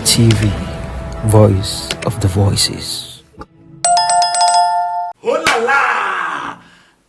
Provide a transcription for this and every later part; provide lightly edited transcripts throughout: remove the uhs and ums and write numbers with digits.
TV, voice of the voices. Oh la la!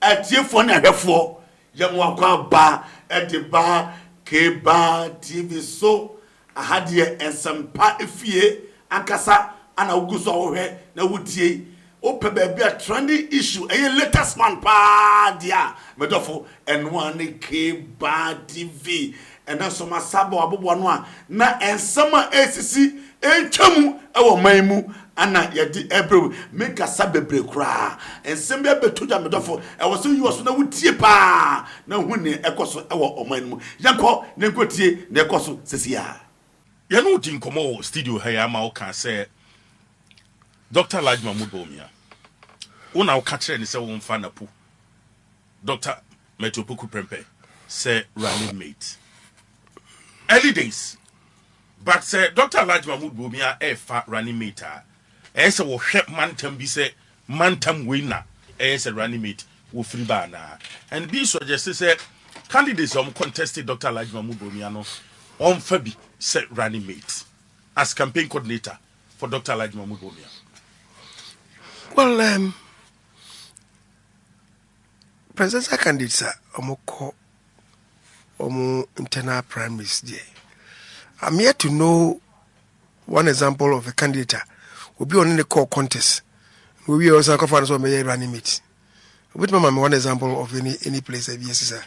At your phone, I have four. Yamwaka ba at the bar, K bar TV so. I had here and some pa if ye, and Cassa, and Augusto here, now would ye. Open baby a trendy issue, a latest man pa dia, Medofo, and one K bar TV. And then some sabo abubuanwa na ensama ACC enchamu ewo maimu ana yedi ebrew make a sabebre kra ensembe betuja medofo ewo so you so na wutie pa na hune ekoso ewo omanmu yanko na nkotie na ekoso sesia ya no din komo studio ha ya ma o kan say Dr. Mahmoud Bawumia una o ka kire ni say won fa NAPO Dr. Metopoku Prempe say running mate early days, but Dr. Mahmoud Bawumia fa running mate. Say wo hwe mantam bi say mantam winner. Say running mate wo free bana. And be suggest say candidates contested Dr. Mahmoud Bawumia no on fa bi say running mate as campaign coordinator for Dr. Mahmoud Bawumia. Well, presidential candidates are internal primaries there. I'm here to know one example of a candidate will be on the core contest. We will also confer on my running mate. With my one example of any place of yes, sir.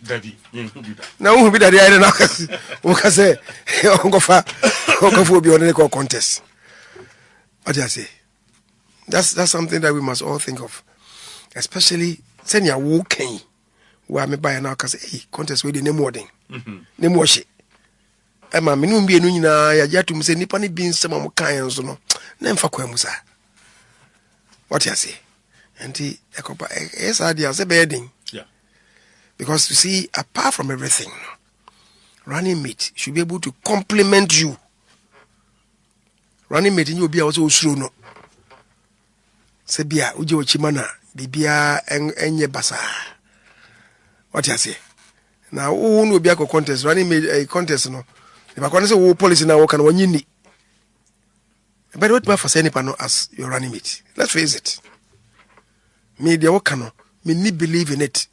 David, now who be that I don't know. What can say? Uncle will be on the core contest. What do I say? That's something that we must all think of, especially when you're walking. Where me buy now cause hey contest we the name wording name wash e ma me no mbie no nyina ya jatum se nipa ne bi nsem am kan so no na mfa kwa musa what you say enti ekopa yes idea say bedding yeah because you see apart from everything running mate should be able to complement you running mate you be also osuro no se bia uje ochima na bibia enye basa. What you say? Now, who will be a contest? Running a contest, no. If I say who policy now, can one you need? But what matter for any panel as your running mate? Let's face it. Me, the Okano, me need believe in it.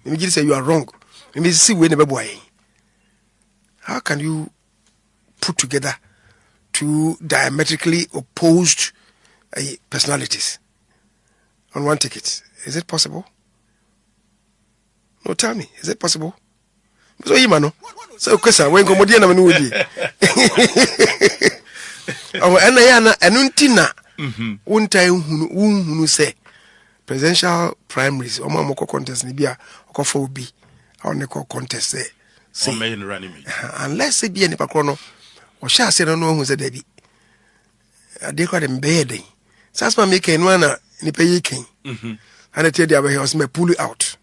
Me just say you are wrong. Me see when the boy. How can you put together two diametrically opposed personalities on one ticket? Is it possible? No, tell me, is it possible? So you man, so question when comedian na manudi. Oh, and enuntina. Untai hunu say presidential primaries. Oma moko contest ni bia okofo obi. On the contest say. Unless say bia ni pakrono. O sha say no hu say debi. Ade kwa dem bed. Sasma make enwana ni pay ken. And tell dia he was me pull it out.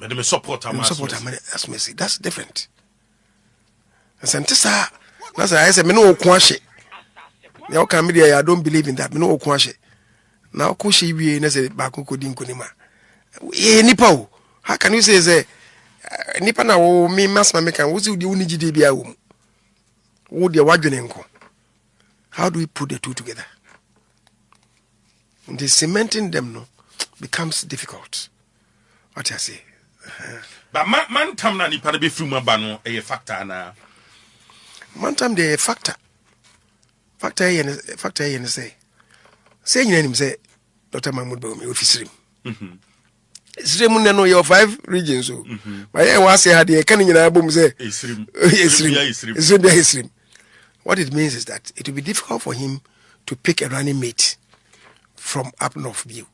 But me support am as mercy. That's different. Santisa, that's I say me no okwashi. Ya oka me there I don't believe in that. Me no okwashi. Na okoshi wie na say ba kokodi nkonima. Nipa o. How can you say nipa na wo me masma me kan wo si udi unigide bia wo. Wo de wadwene nko. How do we put the two together? And the cementing them no becomes difficult. What I say? But man tam na nipa be free man ba no e factor na man tam de factor yen say nyina nim say Dr. Mahmoud Bawumia ofisrim isrim no your 5 regions so but yen wa say had e kan nyina bom say isrim. What it means is that it will be difficult for him to pick a running mate from up north view.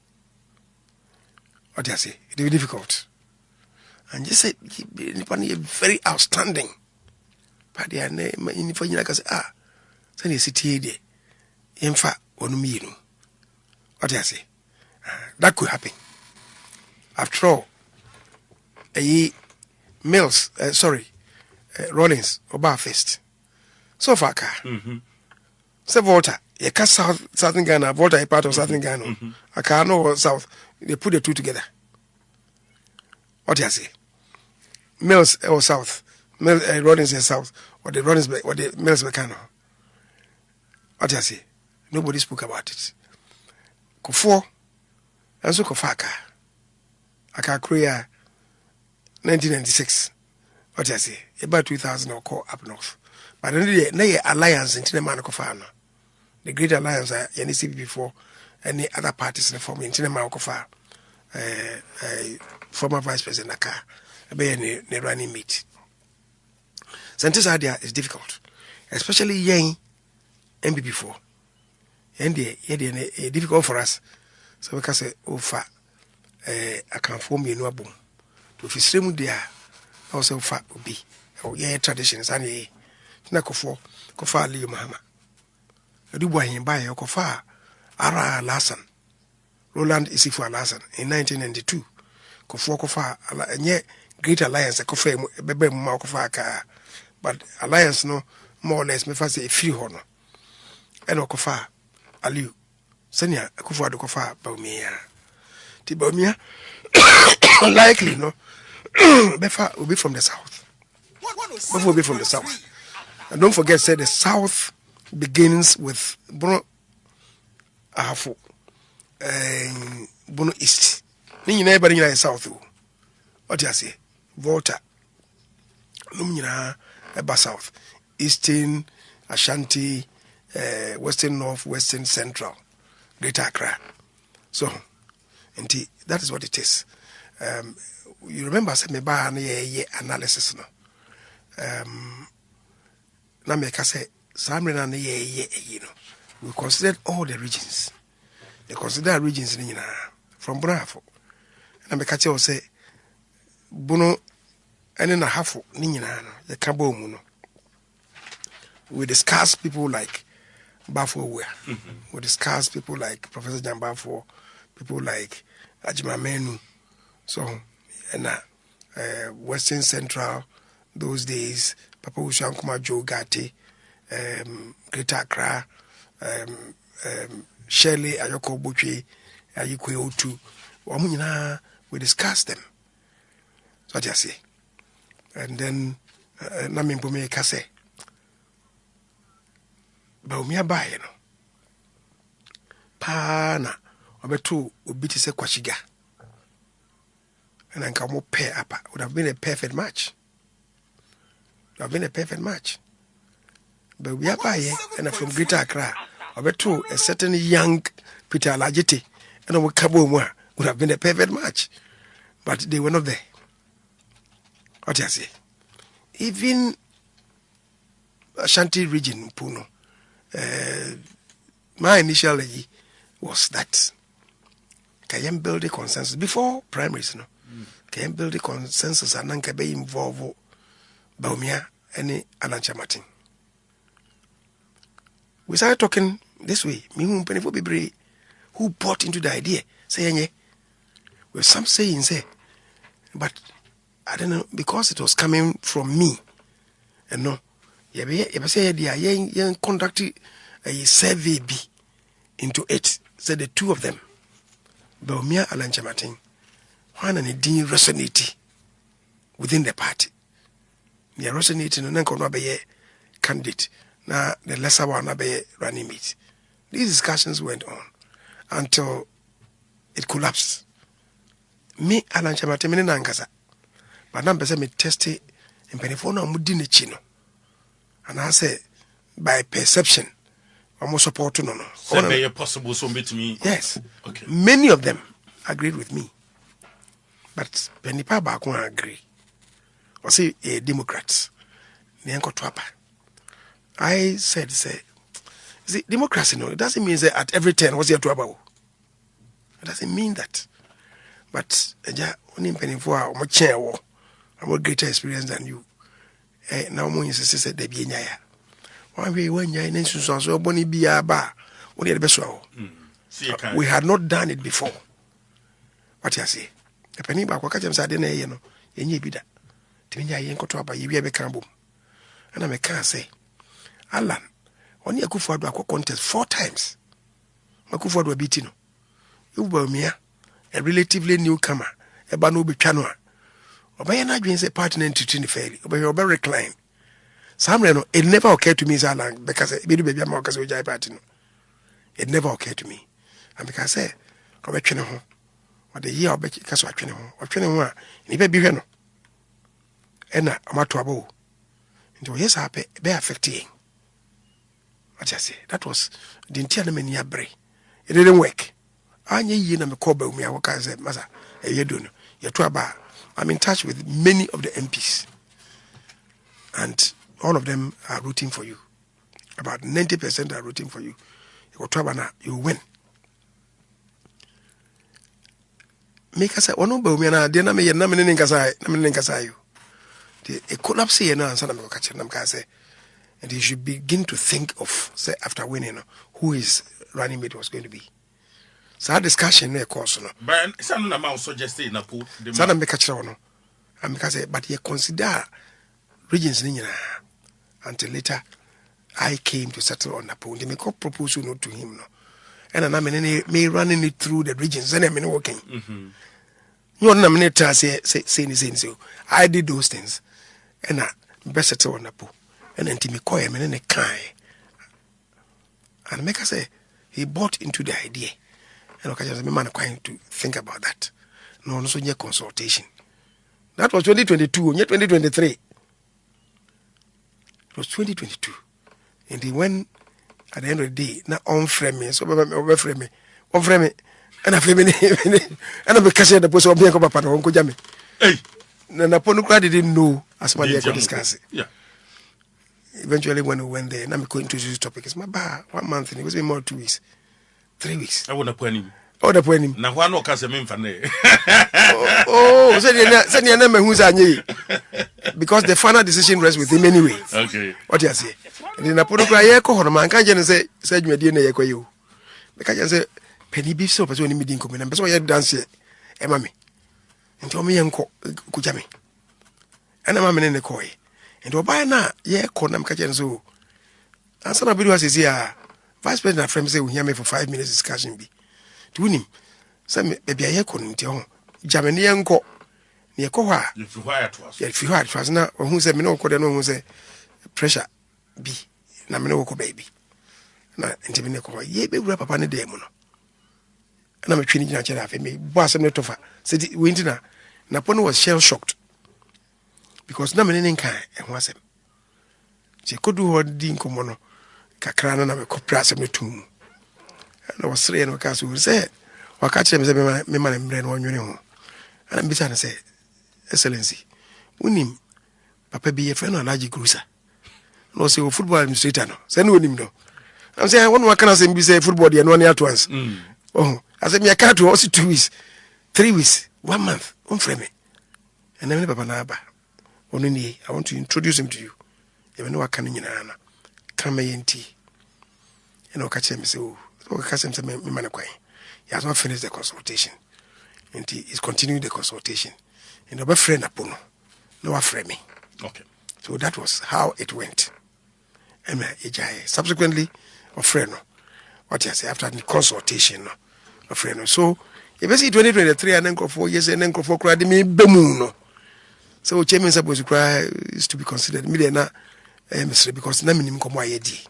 What do I say? It will be difficult. And just say, very outstanding. But they are in for you like I say, send a city there. In fact, on me, what do I say? That could happen. After all, Rollins, Oba first. So far, say Volta, you cast Southern Ghana, Volta a part of Southern Ghana. I can't know South. They put the two together. What do I say? Mills or South, Rollins and South, or the Rollins or the Mills Mecano. What you say? Nobody spoke about it. Kofo, and so Kofaka. Aka Korea 1996. What you say? About 2000 or call up north. But then the alliance in Tinema Kofano. The Great Alliance, any CP4, any other parties in the form in Tinema Kofa, former Vice President Naka, a running mate. Scientists' idea is difficult, especially young MPP4. And it's difficult for us. So we can say, oh, I can form a new boom. To if it's stream there, also fat will be. Oh, yeah, traditions, and yeah, Kofa Leo Mahama. I do buy him by a Kofa Ara Lassan, Roland Isifu Lassan in 1992. Kofa, and yet Great Alliance, a Kofa, Bebe Makofa, but Alliance no more or less, me first say free honor. And Kofa Aliu, Senya, Kofa do Kofa Bawumia. The Bawumia likely no Befa will be from the south. Befa will be from the south. And don't forget, say the south begins with Bono Ahafo and Bono East. Then nobody in the south. What you say? Volta. Lumina Eba South. Eastern, Ashanti, Western North, Western Central, Greater Accra. So, and that is what it is. You remember I said me ba na analysis no. Na me ka say samre na you know. We considered all the regions. They consider regions ni from Bonafo. Na me ka tell say Bono ene na hafo ni nyina no the kabo mu no. We discuss people like Bafo Wea. We discuss people like Professor Jambafo, people like Ajima Menu. So, and Western Central, those days, Papa Ushankuma Joe Gatti, Greater Accra, Shirley Ayoko Buchi, Ayikwe Otu. We discuss them. So what I say. And then, Namimpume Kase. Bawumia ba no pa na obeto obi ti se kwashiga and nka mo pair up would have been a perfect match. Bawumia ba and from Greater Accra obeto a certain young Peter Alajete and we kabo mu would have been a perfect match, but they were not there. What you say? Even Ashanti region Puno. My initial was that can build a consensus before primaries, no? Can build a consensus and then be involved Bawumia any Alancha Martin. We started talking this way. Me who bought into the idea, saying with some saying say, but I don't know because it was coming from me, and no. You say they conducted a survey B into it. Said the two of them, Bawumia Alancha Martin, one and a dean resonate within the party. They resonating and then can be a candidate. Now the lesser one be running mate. These discussions went on until it collapsed. Me Alancha Martin me nangasa, but now me test it in penifona mudine chino. And I say, by perception, almost support no. Say possible so to me. Yes. Okay. Many of them agreed with me. But Penipa Bakun agree. Or say Democrats. I said, see, democracy, no, it doesn't mean that at every turn, what's your trouble? It doesn't mean that. But only penny for our chair, I'm a greater experience than you. Now mo insist say there be nyaya one way when nyaya nsu so boni bia ba we dey be so we had not done it before. What you say the penny ba kwa ka say dey na ye no enye bi da timi nyaya nkoto aba ye bi be kan bom and I can say Alan oni Akufo Addo akọ contest 4 times Akufo Addo beat no you Bawumia a relatively newcomer eba no betwa no a Obey na dream say partner to fairly. Obey recline. Samre, it never occurred to me, because baby, I'm because of party. It never occurred to me. And because I say, come back, what the year of because of training, and if I be here, and I'm at trouble. And yes, I be affecting. What I say, that was the entire many break. It didn't work. I knew you and me call Bawumia. What can I say, Masa? You don't know. You're too bad. I'm in touch with many of the MPs, and all of them are rooting for you. About 90% are rooting for you. You win. Make us say, "Oh no, Bawumia na de na me na me ne nkasa you." The collapse here now, and some of them say, and you should begin to think of, say, after winning, who his running mate was going to be. So that discussion, of course, no. But some amount suggested NAPO. Some make a chow, no. And because, but you consider regions until later, I came to settle on NAPO. They make a proposal not to him, no. And I mean, me running it through the regions, and I mean, working. You want to say, I did those things, and I best settle on NAPO. And then Timmy Koy, and then a Kai. And make us say, he bought into the idea. And okay, just man going to think about that. No, no, so near consultation. That was 2022, near 2023. It was 2022. And he went at the end of the day, now on frame me, so over frame me, and I frame me, and I'm a cashier the post of Bianco Papa, Uncle Jammy. Hey, Naponuka didn't know as much as I could discuss it. Yeah. Eventually, when we went there, and I'm going to introduce the topic, it's my bar 1 month, and it was more 2 weeks. 3 weeks. I want to put him. Oh, the point him. Now, why not cast him in for me? Oh, send your name who's because the final decision rests with him anyway. Okay. What you say? And then I put a cry, man can't say, said you didn't echo you. Because I say, penny beef soap as when you didn't come in, and so I dance here, and mammy. And told me, Uncle Kujami. And I'm in the koi. And by now, yeah, Conam Kajan so. And some of you was here. Vice President Frame say we hear me for 5 minutes discussion be. To win him, some baby I hear couldn't tell. Germany and go near Koha. If you hire to us. If you had was now, or who said me no could know say pressure be. Namino baby. Na intimate ko ye be wrap up on the demon. And I'm a training natural of me. Boss and tofa. Said winter. Napono was shell shocked. Because Namanin kind and was him. She could do what Dean Comono. Kakrana na me kopra me tum. And I was saying no case we say wa catch me say me man brain won nwene ho. And I'm bisa na say excellency. Unim papa bi ye friend Alaji Cruiser. No say football administrator no. Say no nim no. I'm saying one wa kana say be say football dey no at once. Oh, I say me I can't also 2 weeks. 3 weeks, 1 month. Frame me. And then papa na aba. Onu ni I want to introduce him to you. You know what can nyina na. Come and catch him say, oh, catch him say, me man kwai. He has not finished the consultation. And he is continuing the consultation. And the friend Apono, no frame me. Okay. So that was how it went. And subsequently, a friend, what I say after the consultation, a friend. So, if I see 2023 and then go 4 years and then go for cry, me bemuno. So, Kyei Mensah Bonsu cry is to be considered. Because Naminim Komwayedi.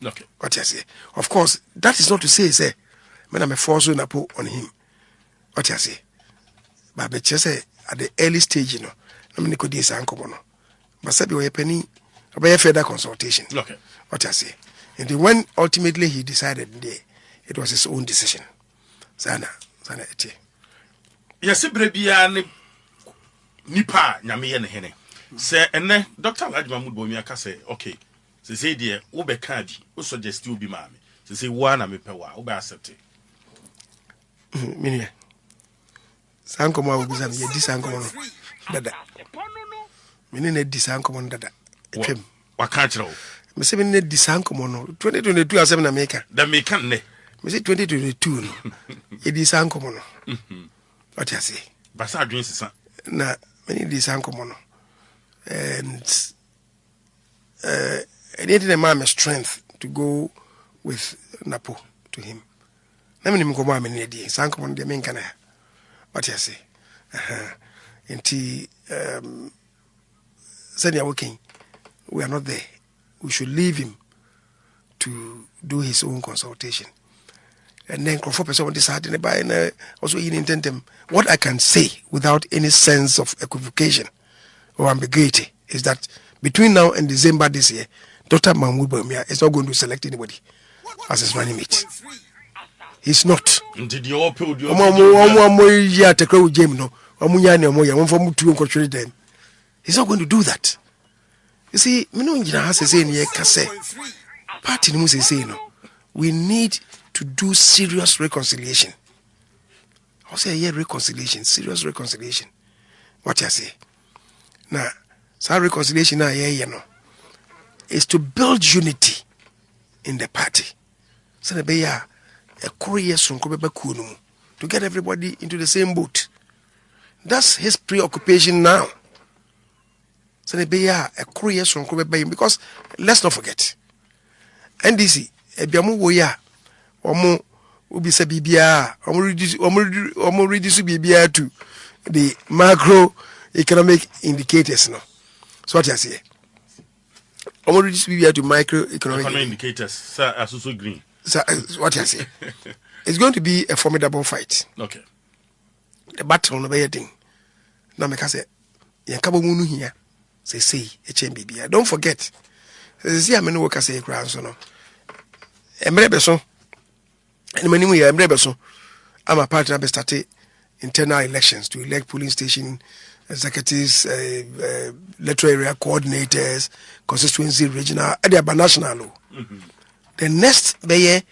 Okay. What I say. Of course, that is not to say, when I'm a force NAPO on him. What I say. But I just say at the early stage, Namini could say Ankomono. But Sabi way penny about further consultation. Okay. What I say. And then when ultimately he decided it was his own decision. Sana eti. Yes, Brebiane Nipa Nyame ne hene. Say ene Dr. Lajma Bawumia ka say okay. Say dear, wo be ka bi, wo suggest you be ma me. Say wa na me pe wa, wo be accept. Minia. Sankomo wo bisa me di sankomo no. Dada. Mini na di sankomo no dada. Etwem. Wa ka kire wo. Me se mini na di sankomo no. 2022 asem na meka. Da meka ne. Me se 2022 no. E di sankomo no. What you say? Basa adwen sisa. Na mini di sankomo no. And I needed a man strength to go with NAPO to him. Let me go my many days. Sank on the main can. What you say? And he said, you're working. we are not there. We should leave him to do his own consultation. And then for person decide and also in intentem. What I can say without any sense of equivocation or ambiguity is that between now and December this year, Dr. Mahmoud Bawumia is not going to select anybody as his running mate. He's not. He's not going to do that. You see, we need to do serious reconciliation. I'll say reconciliation, serious reconciliation. What you say? Now, so reconciliation is to build unity in the party. So to get everybody into the same boat. That's his preoccupation now. So because let's not forget, NDC, ebiamu woya, omo ubi se bibia, omo reduce bibia to the macroeconomic indicators no. So what you say? Omo reduce bibia to microeconomic indicators. Sir, also green. So what you say? It's going to be a formidable fight. Okay. The battle no be thing. Na me ka say, yankabo munu here. Say HMBB. Don't forget. See, I'm in work as a ground. So no. Emrebeso. And many we Emrebeso. I'm a partner. Be started internal elections to elect polling station executives, electoral area coordinators, constituency, regional, and national. The next day,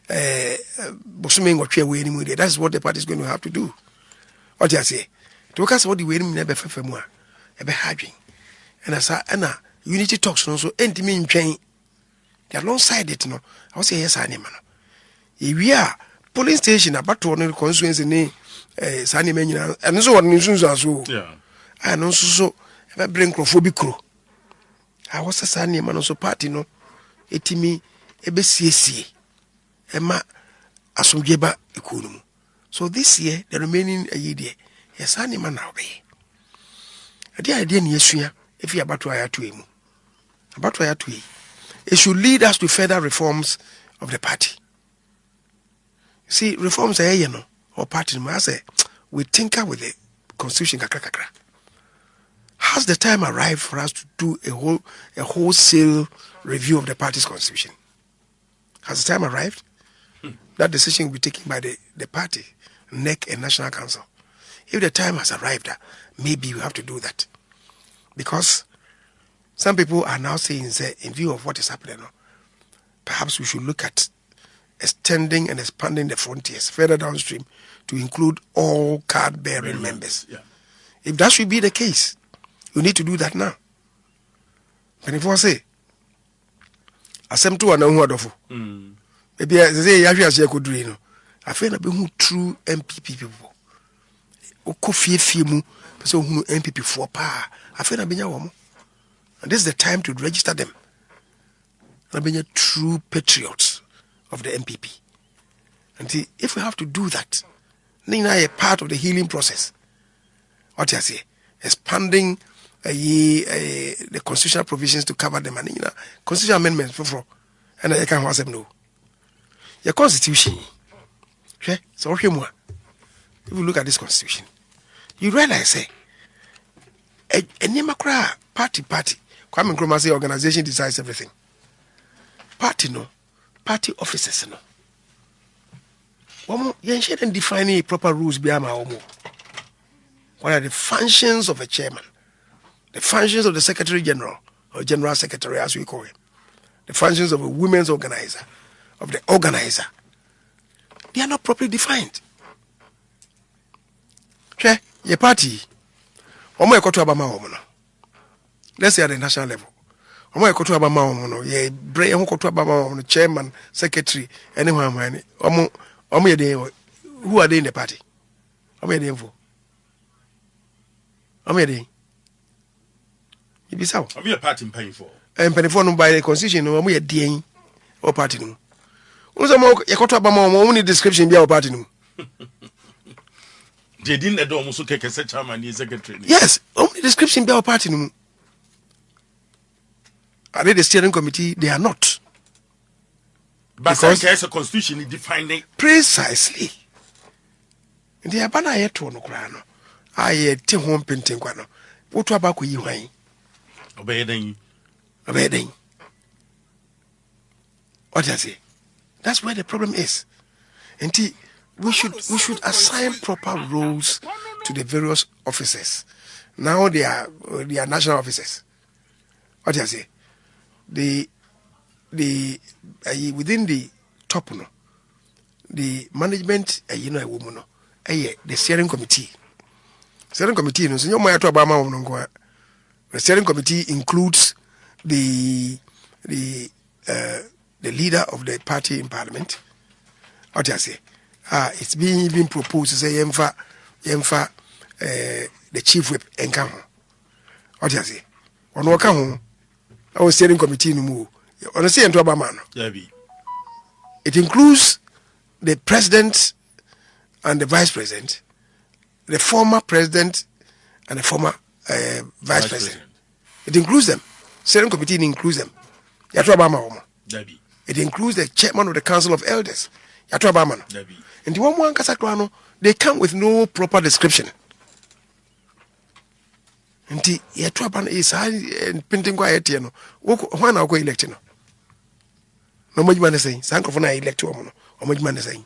that's what the party is going to have to do. What do you say? To work as what the way never for more. Ebe having. And as a unity talks no so entimi ntwen they alongside it no I say yes anima no if we are polling station about one constituency ni sanima nyina and so what nsunsu so yeah and no so ebe bring crofobia kro I was a sanima no so party no etimi ebe siesie ema asomdweba ekonomu. So this year the remaining a year yes anima now be the idea ni yesua if you about to him. It should lead us to further reforms of the party. See, reforms are or party we tinker with the constitution. Has the time arrived for us to do a wholesale review of the party's constitution? Has the time arrived? That decision will be taken by the party, NEC and National Council. If the time has arrived, maybe we have to do that. Because some people are now saying, in view of what is happening, perhaps we should look at extending and expanding the frontiers further downstream to include all card-bearing members. Yeah. If that should be the case, you need to do that now. But if I say, "Asem to anahu adofo," maybe I say, "Yafi ase koduri no." I feel na be who true MPP people. Okofie mu, person who MPP for pa. I feel na benya womo. And this is the time to register them. Na benya true patriots of the MPP. And see, if we have to do that, then a part of the healing process. What you say? Expanding the constitutional provisions to cover them, and constitutional amendments for and I can't want them no. Your constitution. Okay? So if you look at this constitution, you realize say a party. Kwame Nkrumah say organization decides everything. Party officers no. You shouldn't define proper rules behind my home. What are the functions of a chairman? The functions of the secretary general or general secretary as we call him. The functions of a women's organizer, of the organizer. They are not properly defined. Okay, your party. Let's say at the national level. Chairman, secretary, anyone. Who are they in the party? How many info? How many? You be so. I'm a party paying for. And paying for by the constitution. No, we are doing or party. No. Who's a more? You got to have only description be our party. No. They didn't do almost okay. Chairman, secretary. Yes, only description be our party. No. Are they the steering committee? They are not. But Because- there's a constitution defining. Precisely. Nti aba na yeto no kra no. Aye te ho mpenten kwa no. Woto aba ko yi hwan. Obey then. Obeden. What does it? That's where the problem is. Nti we should assign proper roles to the various officers. Now they are national officers. What do I say? The within the top no, the management a woman no, the steering committee. Steering committee no, so you might talk about my the steering committee includes the leader of the party in parliament. What do I say? It's being proposed to say yemfa the chief whip enka ho. What do I say? Ono waka ho. Our steering committee no mu. Ono say ento aba man. It includes the president and the vice president, the former president and the former vice president. It includes them. Steering committee includes them. Yato aba ma. It includes the chairman of the council of elders. Yato aba ma. And the one kasa they come with no proper description. Nti yato aba is painting kwa yete no. Who na go elect no. No modjuma na say, sankrofo na elect wo no. Omodjuma na say.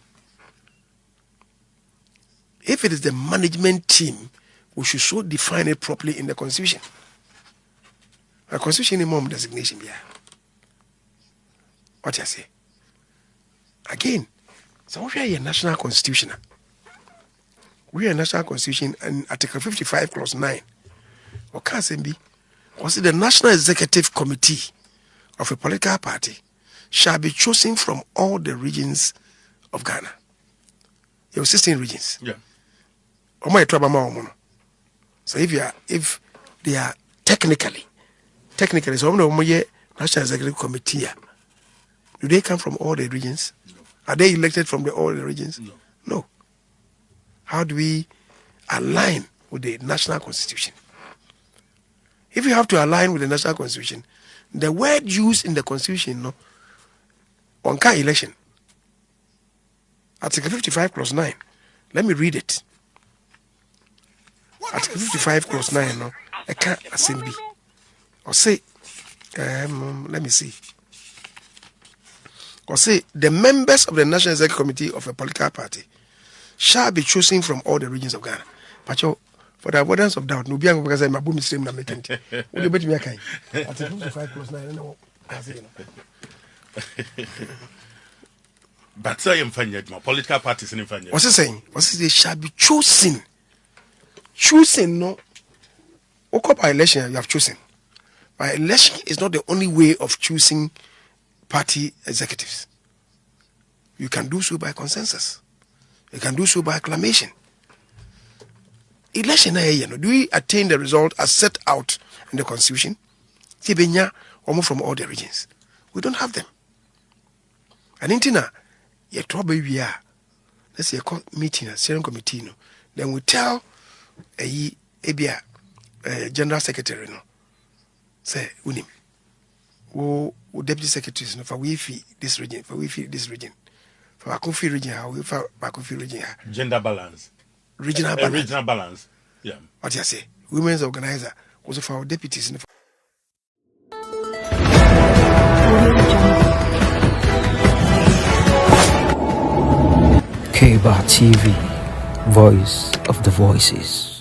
If it is the management team, we should so define it properly in the constitution. A constitution is more designation here. What I say? Again, so we are a national constitution. We are a national constitution, and Article 55, Clause 9. Or can be? Was it the National Executive Committee of a political party shall be chosen from all the regions of Ghana? There were 16 regions. Yeah. So if they are technically, so National Executive Committee, do they come from all the regions? No. Are they elected from all the regions? No. How do we align with the national constitution? If you have to align with the national constitution, the word used in the constitution, no, on car election, Article 55 Clause 9. Let me read it. Article 55 Clause 9, no, I can't assembly. Or say, let me see. Or say, the members of the National Executive Committee of a political party shall be chosen from all the regions of Ghana. But for the avoidance of doubt, no be because I'm a boom stream na making. Will you bet me a kind? Article 55 Clause 9, no. But I am fine yet, my political parties in fine. What's he saying? What's he say? They shall be chosen. Choosing, no. By election, you have chosen. By election is not the only way of choosing party executives. You can do so by consensus. You can do so by acclamation. Election, do we attain the result as set out in the constitution? Almost from all the regions. We don't have them. And in Tina, you trouble we are. Let's say a meeting, a steering committee, no. Then we tell a general secretary, no. Say, unim. Wo deputy secretaries, no, for we fee this region, for we fee this region. For Bakufi region, how we for Bakufi region. Gender balance. Regional balance. Regional balance. Yeah. What you say? Women's organizer also for our deputies. Kyei TV, voice of the voices.